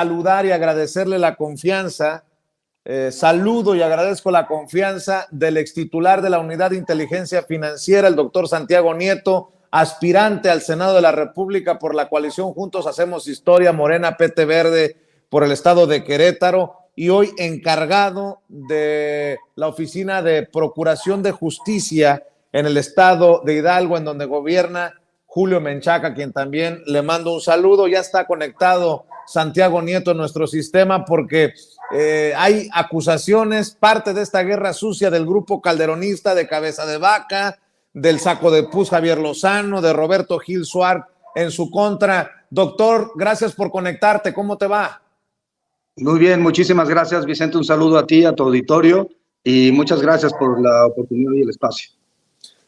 Saludar y agradecerle la confianza. Saludo y agradezco la confianza del extitular de la Unidad de Inteligencia Financiera, el doctor Santiago Nieto, aspirante al Senado de la República por la coalición Juntos Hacemos Historia, Morena, PT Verde, por el estado de Querétaro, y hoy encargado de la Oficina de Procuración de Justicia en el estado de Hidalgo, en donde gobierna Julio Menchaca, quien también le mando un saludo. Ya está conectado Santiago Nieto en nuestro sistema porque hay acusaciones, parte de esta guerra sucia del grupo calderonista de Cabeza de Vaca, del Saco de Pus Javier Lozano, de Roberto Gil Suárez en su contra. Doctor, gracias por conectarte. ¿Cómo te va? Muy bien, muchísimas gracias, Vicente. Un saludo a ti, a tu auditorio, y muchas gracias por la oportunidad y el espacio.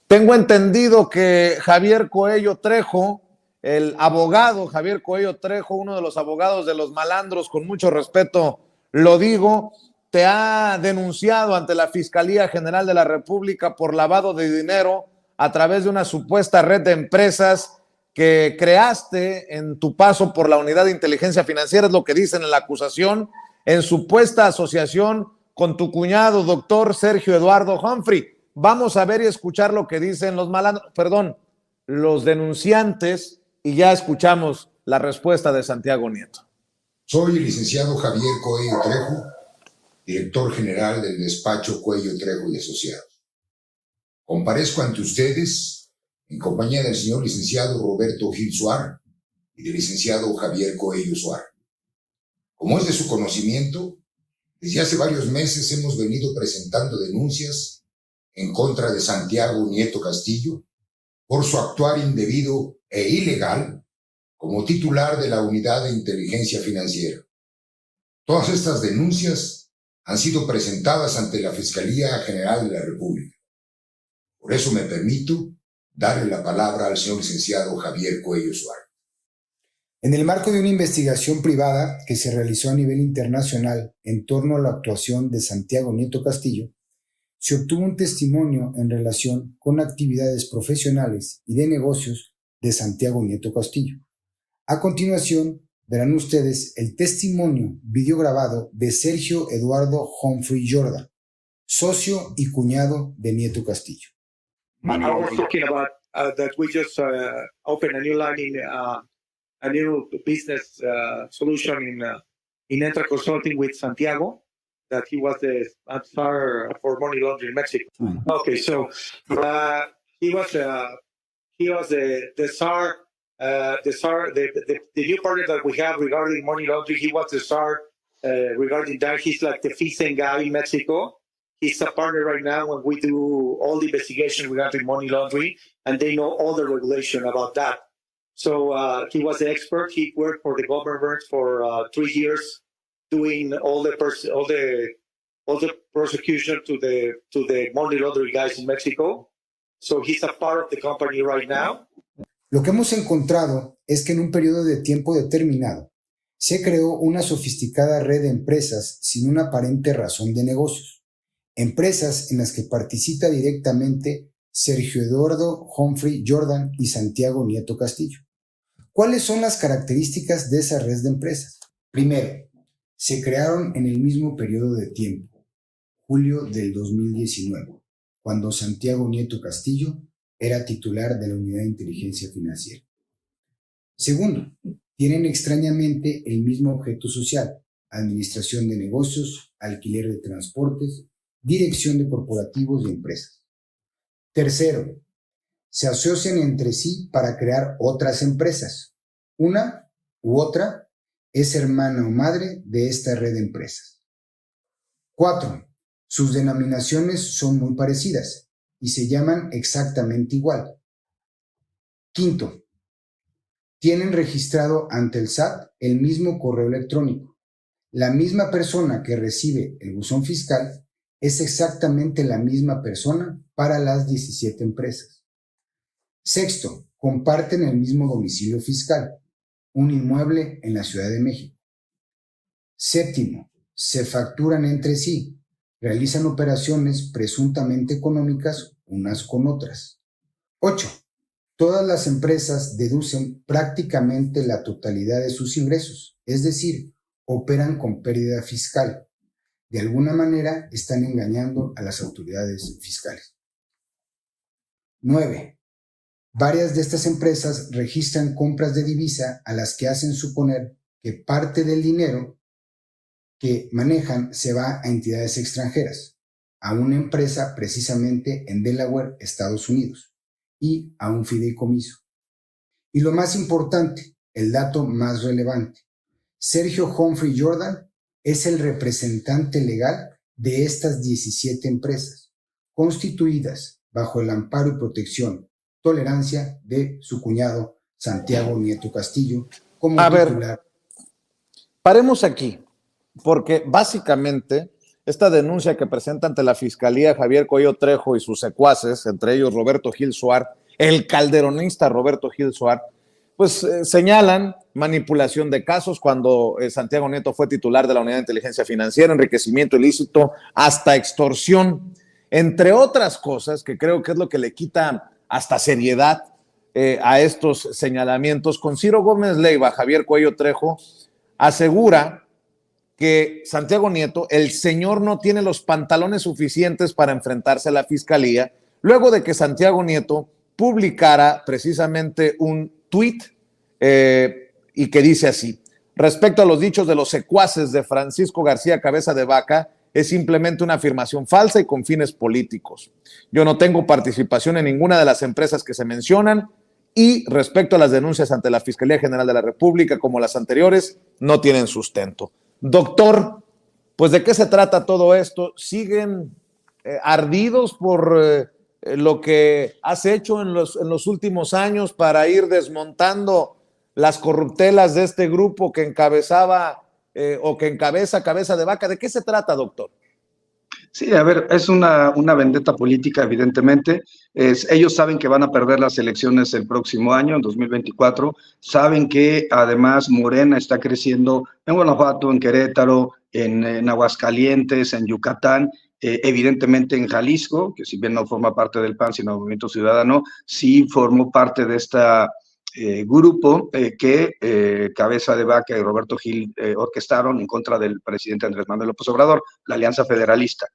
Tengo entendido que Javier Coello Trejo, el abogado Javier Coello Trejo, uno de los abogados de los malandros, con mucho respeto lo digo, te ha denunciado ante la Fiscalía General de la República por lavado de dinero a través de una supuesta red de empresas que creaste en tu paso por la Unidad de Inteligencia Financiera, es lo que dicen en la acusación, en supuesta asociación con tu cuñado, doctor Sergio Eduardo Humphrey. Vamos a ver y escuchar lo que dicen los denunciantes, y ya escuchamos la respuesta de Santiago Nieto. Soy el licenciado Javier Coello Trejo, director general del despacho Coello Trejo y Asociados. Comparezco ante ustedes en compañía del señor licenciado Roberto Gil Suárez y del licenciado Javier Coello Suárez. Como es de su conocimiento, desde hace varios meses hemos venido presentando denuncias en contra de Santiago Nieto Castillo por su actuar indebido e ilegal como titular de la Unidad de Inteligencia Financiera. Todas estas denuncias han sido presentadas ante la Fiscalía General de la República. Por eso me permito darle la palabra al señor licenciado Javier Coello Suárez. En el marco de una investigación privada que se realizó a nivel internacional en torno a la actuación de Santiago Nieto Castillo, se obtuvo un testimonio en relación con actividades profesionales y de negocios de Santiago Nieto Castillo. A continuación, verán ustedes el testimonio videograbado de Sergio Eduardo Humphrey Jordan, socio y cuñado de Nieto Castillo. I was talking about that we just opened a new line in a new business solution in Entra Consulting with Santiago. That he was the SAR for money laundering in Mexico. Okay, so he was the SAR, the new partner that we have regarding money laundering. He was the SAR regarding that. He's like the FISEN guy in Mexico. He's a partner right now when we do all the investigation regarding money laundering, and they know all the regulation about that. So he was the expert. He worked for the government for 3 years, doing all the prosecution to the money laundering guys in Mexico. So he's a part of the company right now. Lo que hemos encontrado es que en un periodo de tiempo determinado se creó una sofisticada red de empresas sin una aparente razón de negocios. Empresas en las que participa directamente Sergio Eduardo Humphrey Jordan y Santiago Nieto Castillo. ¿Cuáles son las características de esa red de empresas? Primero, se crearon en el mismo periodo de tiempo, julio del 2019, cuando Santiago Nieto Castillo era titular de la Unidad de Inteligencia Financiera. Segundo, tienen extrañamente el mismo objeto social: administración de negocios, alquiler de transportes, dirección de corporativos y empresas. Tercero, se asocian entre sí para crear otras empresas. Una u otra es hermana o madre de esta red de empresas. 4. Sus denominaciones son muy parecidas y se llaman exactamente igual. 5. Tienen registrado ante el SAT el mismo correo electrónico. La misma persona que recibe el buzón fiscal es exactamente la misma persona para las 17 empresas. 6. Comparten el mismo domicilio fiscal, un inmueble en la Ciudad de México. 7. Se facturan entre sí, realizan operaciones presuntamente económicas unas con otras. 8. Todas las empresas deducen prácticamente la totalidad de sus ingresos, es decir, operan con pérdida fiscal. De alguna manera están engañando a las autoridades fiscales. 9. Varias de estas empresas registran compras de divisa a las que hacen suponer que parte del dinero que manejan se va a entidades extranjeras, a una empresa precisamente en Delaware, Estados Unidos, y a un fideicomiso. Y lo más importante, el dato más relevante, Sergio Humphrey Jordan es el representante legal de estas 17 empresas, constituidas bajo el amparo y protección, tolerancia de su cuñado Santiago Nieto Castillo como titular. Paremos aquí, porque básicamente esta denuncia que presenta ante la Fiscalía Javier Cuello Trejo y sus secuaces, entre ellos Roberto Gil Suar, el calderonista Roberto Gil Suar, pues señalan manipulación de casos cuando Santiago Nieto fue titular de la Unidad de Inteligencia Financiera, enriquecimiento ilícito, hasta extorsión, entre otras cosas que creo que es lo que le quita hasta seriedad a estos señalamientos. Con Ciro Gómez Leiva, Javier Cuello Trejo asegura que Santiago Nieto, el señor no tiene los pantalones suficientes para enfrentarse a la Fiscalía, luego de que Santiago Nieto publicara precisamente un tuit y que dice así: respecto a los dichos de los secuaces de Francisco García Cabeza de Vaca, es simplemente una afirmación falsa y con fines políticos. Yo no tengo participación en ninguna de las empresas que se mencionan y respecto a las denuncias ante la Fiscalía General de la República, como las anteriores, no tienen sustento. Doctor, pues ¿de qué se trata todo esto? ¿Siguen ardidos por lo que has hecho en los últimos años para ir desmontando las corruptelas de este grupo que encabezaba o que encabeza Cabeza de Vaca? ¿De qué se trata, doctor? Sí, a ver, es una vendetta política, evidentemente. Ellos saben que van a perder las elecciones el próximo año, en 2024. Saben que además Morena está creciendo en Guanajuato, en Querétaro, en Aguascalientes, en Yucatán, evidentemente en Jalisco, que si bien no forma parte del PAN, sino del Movimiento Ciudadano, sí formó parte de esta grupo que Cabeza de Vaca y Roberto Gil orquestaron en contra del presidente Andrés Manuel López Obrador, la Alianza Federalista.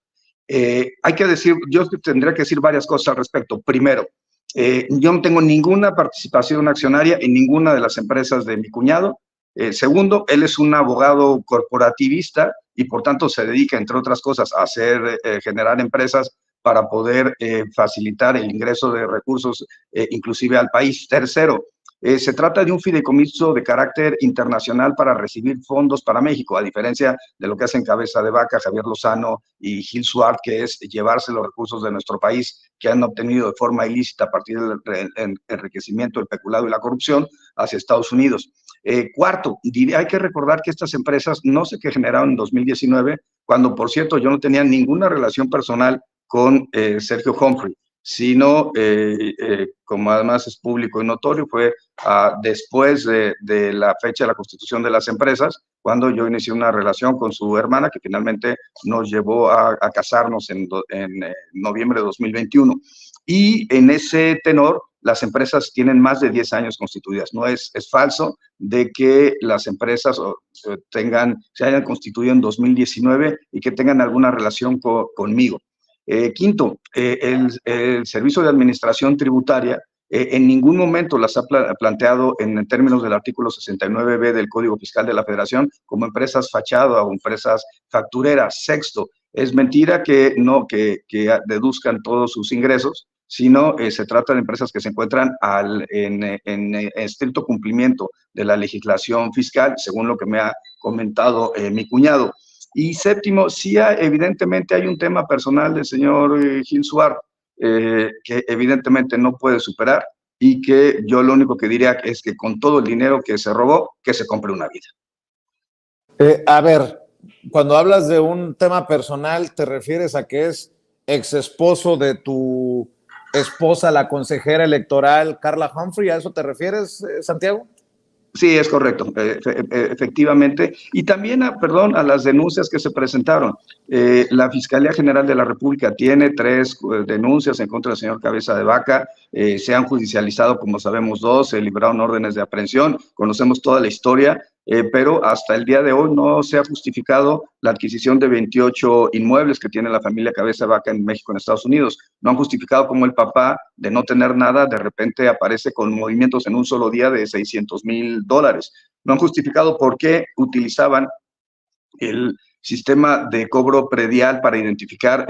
Hay que decir, yo tendría que decir varias cosas al respecto. Primero, yo no tengo ninguna participación accionaria en ninguna de las empresas de mi cuñado. Segundo, él es un abogado corporativista y por tanto se dedica, entre otras cosas, a generar empresas para poder facilitar el ingreso de recursos inclusive al país. Tercero, se trata de un fideicomiso de carácter internacional para recibir fondos para México, a diferencia de lo que hacen Cabeza de Vaca, Javier Lozano y Gil Suart, que es llevarse los recursos de nuestro país que han obtenido de forma ilícita a partir del enriquecimiento, el peculado y la corrupción hacia Estados Unidos. Cuarto, hay que recordar que estas empresas no se generaron en 2019, cuando, por cierto, yo no tenía ninguna relación personal con Sergio Humphrey, sino, como además es público y notorio, fue después de la fecha de la constitución de las empresas, cuando yo inicié una relación con su hermana, que finalmente nos llevó a casarnos en noviembre de 2021. Y en ese tenor, las empresas tienen más de 10 años constituidas. No es falso de que las empresas se hayan constituido en 2019 y que tengan alguna relación conmigo. Quinto, el Servicio de Administración Tributaria en ningún momento las ha planteado en términos del artículo 69b del Código Fiscal de la Federación como empresas fachada o empresas factureras. Sexto, es mentira que deduzcan todos sus ingresos, sino se trata de empresas que se encuentran en estricto cumplimiento de la legislación fiscal, según lo que me ha comentado mi cuñado. Y séptimo, sí, evidentemente hay un tema personal del señor Gil Suart que evidentemente no puede superar y que yo lo único que diría es que con todo el dinero que se robó, que se compre una vida. A ver, cuando hablas de un tema personal, ¿te refieres a que es ex esposo de tu esposa, la consejera electoral Carla Humphrey? ¿A eso te refieres, Santiago? Sí, es correcto, efectivamente. Y también, a las denuncias que se presentaron. La Fiscalía General de la República tiene 3 denuncias en contra del señor Cabeza de Vaca. Se han judicializado, como sabemos, 2, se libraron órdenes de aprehensión. Conocemos toda la historia. pero hasta el día de hoy no se ha justificado la adquisición de 28 inmuebles que tiene la familia Cabeza de Vaca en México, en Estados Unidos. No han justificado cómo el papá, de no tener nada, de repente aparece con movimientos en un solo día de $600,000. No han justificado por qué utilizaban el sistema de cobro predial para identificar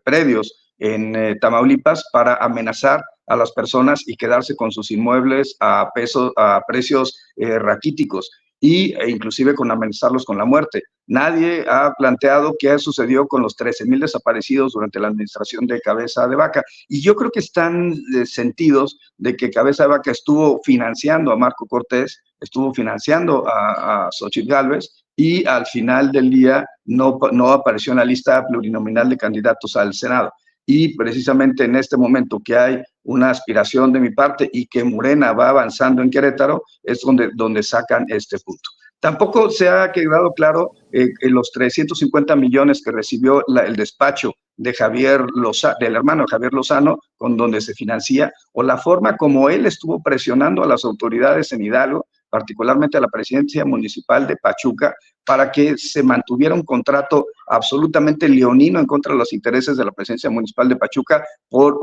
predios en Tamaulipas para amenazar a las personas y quedarse con sus inmuebles a precios raquíticos e inclusive con amenazarlos con la muerte. Nadie ha planteado qué sucedió con los 13,000 desaparecidos durante la administración de Cabeza de Vaca. Y yo creo que están sentidos de que Cabeza de Vaca estuvo financiando a Marco Cortés, estuvo financiando a Xóchitl Gálvez, y al final del día no apareció en la lista plurinominal de candidatos al Senado. Y precisamente en este momento que hay una aspiración de mi parte y que Morena va avanzando en Querétaro, es donde sacan este punto. Tampoco se ha quedado claro los 350 millones que recibió el despacho de del hermano de Javier Lozano, con donde se financia, o la forma como él estuvo presionando a las autoridades en Hidalgo, particularmente a la presidencia municipal de Pachuca, para que se mantuviera un contrato absolutamente leonino en contra de los intereses de la presidencia municipal de Pachuca por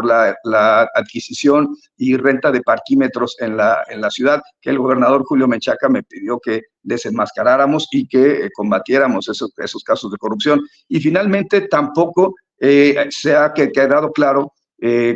la adquisición y renta de parquímetros en la ciudad, que el gobernador Julio Menchaca me pidió que desenmascaráramos y que combatiéramos esos casos de corrupción. Y finalmente tampoco se ha quedado claro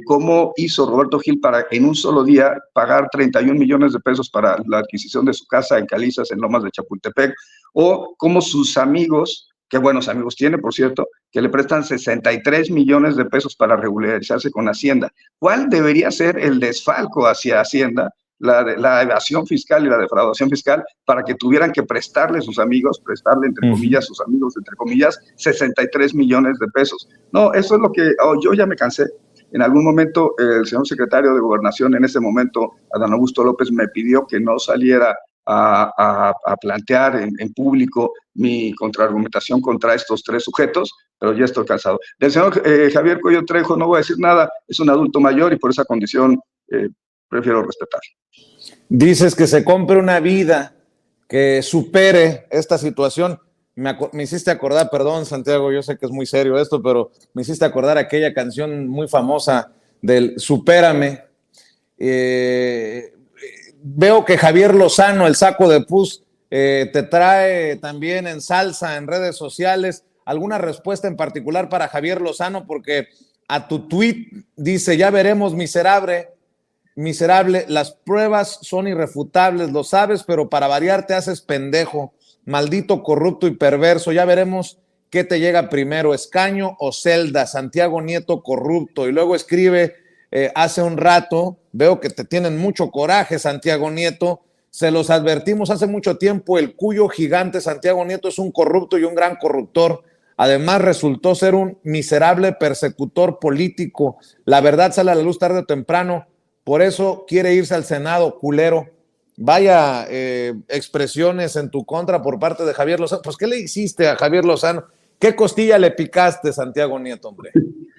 cómo hizo Roberto Gil para en un solo día pagar 31 millones de pesos para la adquisición de su casa en Calizas, en Lomas de Chapultepec, o cómo sus amigos, qué buenos amigos tiene, por cierto, que le prestan 63 millones de pesos para regularizarse con Hacienda. ¿Cuál debería ser el desfalco hacia Hacienda, la evasión fiscal y la defraudación fiscal, para que tuvieran que prestarle sus amigos, entre comillas, sus amigos, entre comillas, 63 millones de pesos? No, eso es lo que yo ya me cansé. En algún momento, el señor secretario de Gobernación, en ese momento, Adán Augusto López, me pidió que no saliera a plantear en público mi contraargumentación contra estos tres sujetos, pero ya estoy cansado. Del señor Javier Cuello Trejo no voy a decir nada, es un adulto mayor y por esa condición prefiero respetar. Dices que se compre una vida que supere esta situación. Me hiciste acordar, perdón Santiago, yo sé que es muy serio esto, pero me hiciste acordar aquella canción muy famosa del Supérame. Veo que Javier Lozano, el saco de pus, te trae también en salsa en redes sociales. ¿Alguna respuesta en particular para Javier Lozano? Porque a tu tweet dice, ya veremos, miserable, las pruebas son irrefutables, lo sabes, pero para variar te haces pendejo. Maldito corrupto y perverso, ya veremos qué te llega primero, escaño o celda, Santiago Nieto corrupto. Y luego escribe, hace un rato, veo que te tienen mucho coraje, Santiago Nieto, se los advertimos hace mucho tiempo, el cuyo gigante Santiago Nieto es un corrupto y un gran corruptor. Además resultó ser un miserable persecutor político. La verdad sale a la luz tarde o temprano, por eso quiere irse al Senado, culero. Vaya expresiones en tu contra por parte de Javier Lozano. Pues, ¿qué le hiciste a Javier Lozano? ¿Qué costilla le picaste, Santiago Nieto, hombre?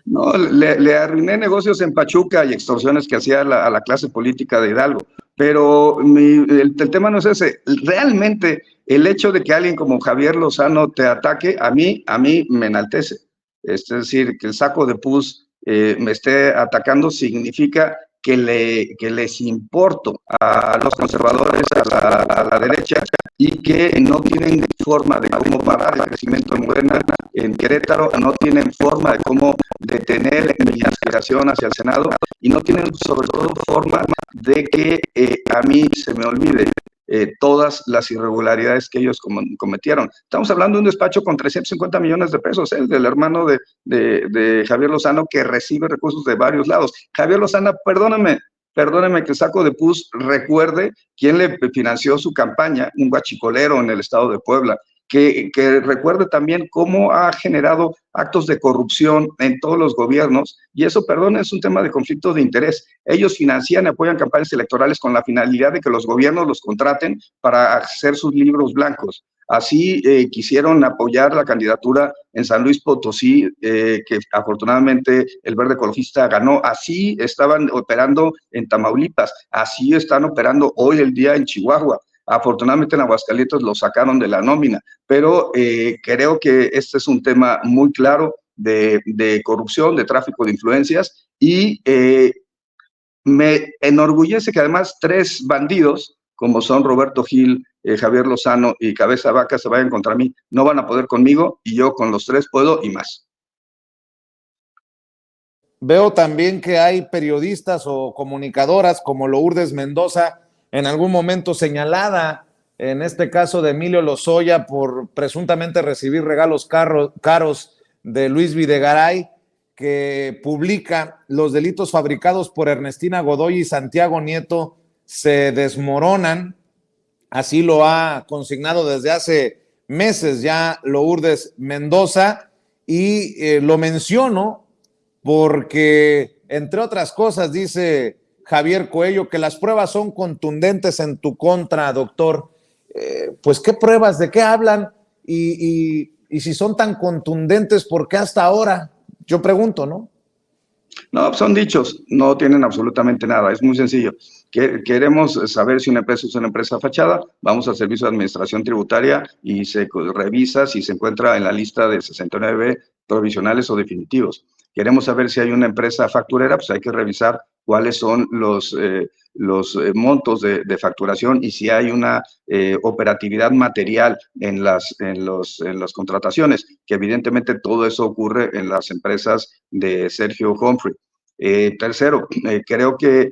No, le arruiné negocios en Pachuca y extorsiones que hacía a la clase política de Hidalgo. Pero el tema no es ese. Realmente, el hecho de que alguien como Javier Lozano te ataque, a mí me enaltece. Es decir, que el saco de pus me esté atacando significa que les importo a los conservadores, a la derecha, y que no tienen forma de cómo parar el crecimiento de Morena en Querétaro, no tienen forma de cómo detener mi aspiración hacia el Senado, y no tienen sobre todo forma de que a mí se me olvide todas las irregularidades que ellos cometieron. Estamos hablando de un despacho con 350 millones de pesos, el del hermano de Javier Lozano, que recibe recursos de varios lados. Javier Lozano, perdóname que el saco de pus recuerde quién le financió su campaña, un guachicolero en el estado de Puebla, que recuerde también cómo ha generado actos de corrupción en todos los gobiernos, y eso, perdón, es un tema de conflicto de interés. Ellos financian y apoyan campañas electorales con la finalidad de que los gobiernos los contraten para hacer sus libros blancos. Así quisieron apoyar la candidatura en San Luis Potosí, que afortunadamente el Verde Ecologista ganó. Así estaban operando en Tamaulipas, así están operando hoy el día en Chihuahua. Afortunadamente en Aguascalientes lo sacaron de la nómina, pero creo que este es un tema muy claro de corrupción, de tráfico de influencias, y me enorgullece que además 3 bandidos, como son Roberto Gil, Javier Lozano y Cabeza Vaca, se vayan contra mí. No van a poder conmigo y yo con los 3 puedo y más. Veo también que hay periodistas o comunicadoras como Lourdes Mendoza, en algún momento señalada, en este caso de Emilio Lozoya, por presuntamente recibir regalos caros de Luis Videgaray, que publica: los delitos fabricados por Ernestina Godoy y Santiago Nieto se desmoronan. Así lo ha consignado desde hace meses ya Lourdes Mendoza, y lo menciono porque, entre otras cosas, dice Javier Coello que las pruebas son contundentes en tu contra, doctor. Pues, ¿qué pruebas? ¿De qué hablan? Y si son tan contundentes, ¿por qué hasta ahora? Yo pregunto, ¿no? No, son dichos, no tienen absolutamente nada, es muy sencillo. Queremos saber si una empresa es una empresa fachada, vamos al Servicio de Administración Tributaria y se revisa si se encuentra en la lista de 69 provisionales o definitivos. Queremos saber si hay una empresa facturera, pues hay que revisar cuáles son los montos de facturación y si hay una operatividad material en las contrataciones, que evidentemente todo eso ocurre en las empresas de Sergio Humphrey. Tercero, creo que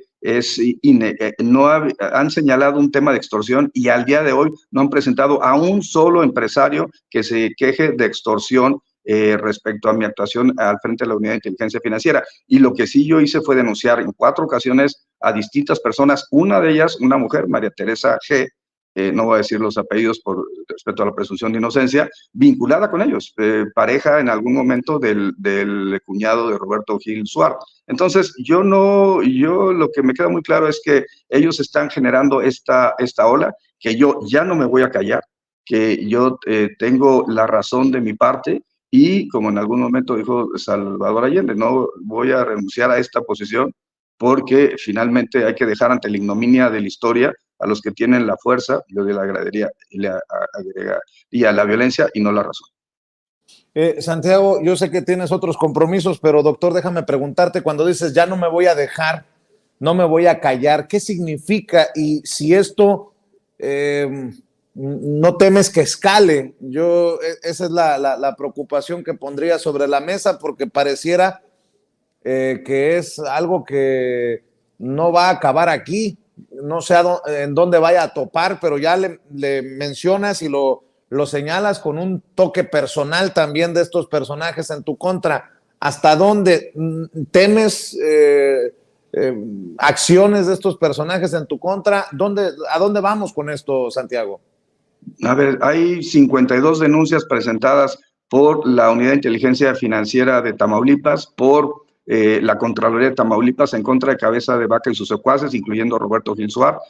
han señalado un tema de extorsión y al día de hoy no han presentado a un solo empresario que se queje de extorsión respecto a mi actuación al frente de la Unidad de Inteligencia Financiera. Y lo que sí yo hice fue denunciar en 4 ocasiones a distintas personas, una de ellas, una mujer, María Teresa G., no voy a decir los apellidos por respeto a la presunción de inocencia, vinculada con ellos, pareja en algún momento del cuñado de Roberto Gil Suárez. Entonces, yo lo que me queda muy claro es que ellos están generando esta ola, que yo ya no me voy a callar, que yo tengo la razón de mi parte y, como en algún momento dijo Salvador Allende, no voy a renunciar a esta posición porque finalmente hay que dejar ante la ignominia de la historia a los que tienen la fuerza, yo le agregaría la violencia y no la razón. Santiago, yo sé que tienes otros compromisos, pero doctor, déjame preguntarte, cuando dices ya no me voy a dejar, no me voy a callar, ¿qué significa? Y si esto no temes que escale. Esa es la preocupación que pondría sobre la mesa, porque pareciera que es algo que no va a acabar aquí. No sé en dónde vaya a topar, pero ya le mencionas y lo señalas con un toque personal también de estos personajes en tu contra. ¿Hasta dónde temes acciones de estos personajes en tu contra? ¿A dónde vamos con esto, Santiago? A ver, hay 52 denuncias presentadas por la Unidad de Inteligencia Financiera de Tamaulipas, por la Contraloría de Tamaulipas en contra de Cabeza de Vaca y sus secuaces, incluyendo a Roberto Gil Suárez,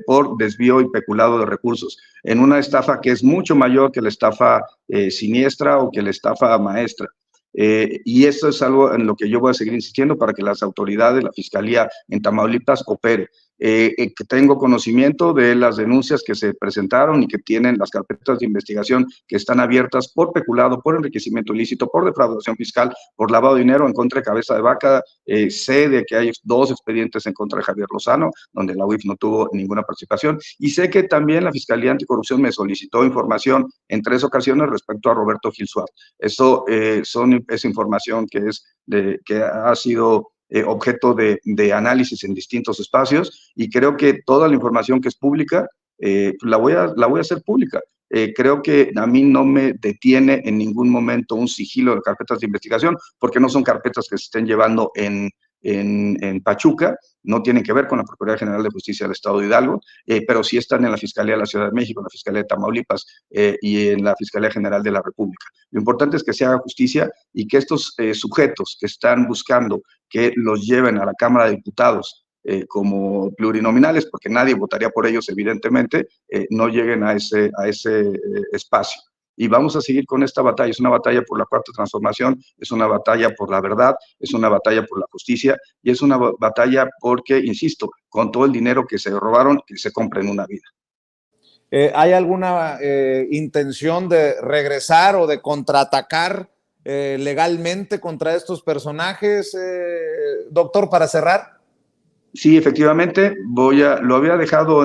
por desvío y peculado de recursos, en una estafa que es mucho mayor que la estafa siniestra o que la estafa maestra. Y esto es algo en lo que yo voy a seguir insistiendo para que las autoridades, la Fiscalía en Tamaulipas opere. Que tengo conocimiento de las denuncias que se presentaron y que tienen las carpetas de investigación que están abiertas por peculado, por enriquecimiento ilícito, por defraudación fiscal, por lavado de dinero en contra de Cabeza de Vaca. Sé de que hay 2 expedientes en contra de Javier Lozano, donde la UIF no tuvo ninguna participación, y sé que también la Fiscalía Anticorrupción me solicitó información en 3 ocasiones respecto a Roberto Gil Suárez. Eso es información que ha sido objeto de análisis en distintos espacios, y creo que toda la información que es pública la voy a hacer pública. Creo que a mí no me detiene en ningún momento un sigilo de carpetas de investigación, porque no son carpetas que se estén llevando en Pachuca, no tienen que ver con la Procuraduría General de Justicia del Estado de Hidalgo, pero sí están en la Fiscalía de la Ciudad de México, en la Fiscalía de Tamaulipas y en la Fiscalía General de la República. Lo importante es que se haga justicia y que estos sujetos que están buscando que los lleven a la Cámara de Diputados como plurinominales, porque nadie votaría por ellos, evidentemente, no lleguen a ese espacio. Y vamos a seguir con esta batalla. Es una batalla por la Cuarta Transformación, es una batalla por la verdad, es una batalla por la justicia y es una batalla porque, insisto, con todo el dinero que se robaron, que se compren una vida. ¿Hay alguna intención de regresar o de contraatacar legalmente contra estos personajes, doctor, para cerrar? Sí, efectivamente, lo había dejado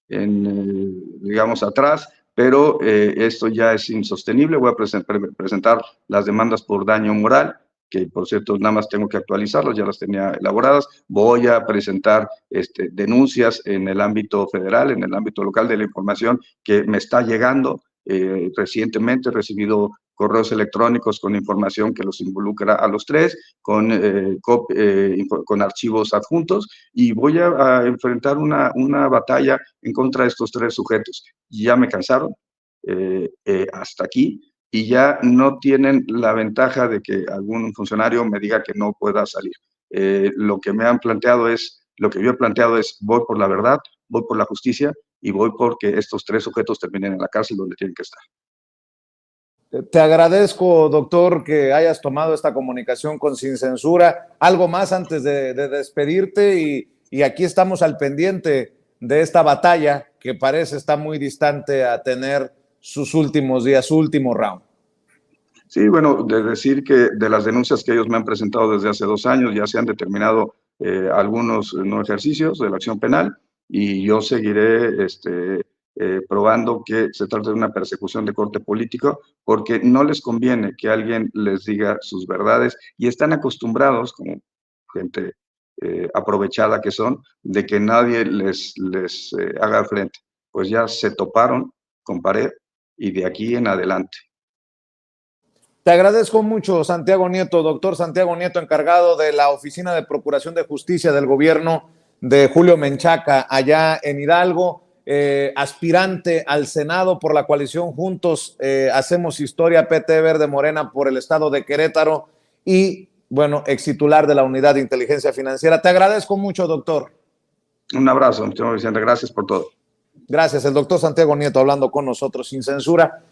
digamos, atrás, pero esto ya es insostenible. Voy a presentar las demandas por daño moral, que por cierto nada más tengo que actualizarlas, ya las tenía elaboradas. Voy a presentar denuncias en el ámbito federal, en el ámbito local, de la información que me está llegando. Recientemente he recibido correos electrónicos con información que los involucra a los tres, con archivos adjuntos, y voy a enfrentar una batalla en contra de estos tres sujetos. Ya me cansaron hasta aquí, y ya no tienen la ventaja de que algún funcionario me diga que no pueda salir. Lo que yo he planteado es, voy por la verdad, voy por la justicia, y voy porque estos tres sujetos terminen en la cárcel donde tienen que estar. Te agradezco, doctor, que hayas tomado esta comunicación con Sin Censura. ¿Algo más antes de despedirte? Y aquí estamos al pendiente de esta batalla que parece está muy distante a tener sus últimos días, su último round. Sí, bueno, de decir que de las denuncias que ellos me han presentado desde hace 2 años, ya se han determinado algunos no ejercicios de la acción penal, y yo seguiré probando que se trata de una persecución de corte político, porque no les conviene que alguien les diga sus verdades, y están acostumbrados, como gente aprovechada que son, de que nadie les haga frente. Pues ya se toparon con pared, y de aquí en adelante. Te agradezco mucho, Santiago Nieto, doctor Santiago Nieto, encargado de la Oficina de Procuración de Justicia del gobierno de Julio Menchaca, allá en Hidalgo, aspirante al Senado por la coalición Juntos Hacemos Historia, PT Verde Morena por el estado de Querétaro, y, bueno, ex titular de la Unidad de Inteligencia Financiera. Te agradezco mucho, doctor. Un abrazo, señor Vicente, gracias por todo. Gracias, el doctor Santiago Nieto hablando con nosotros sin censura.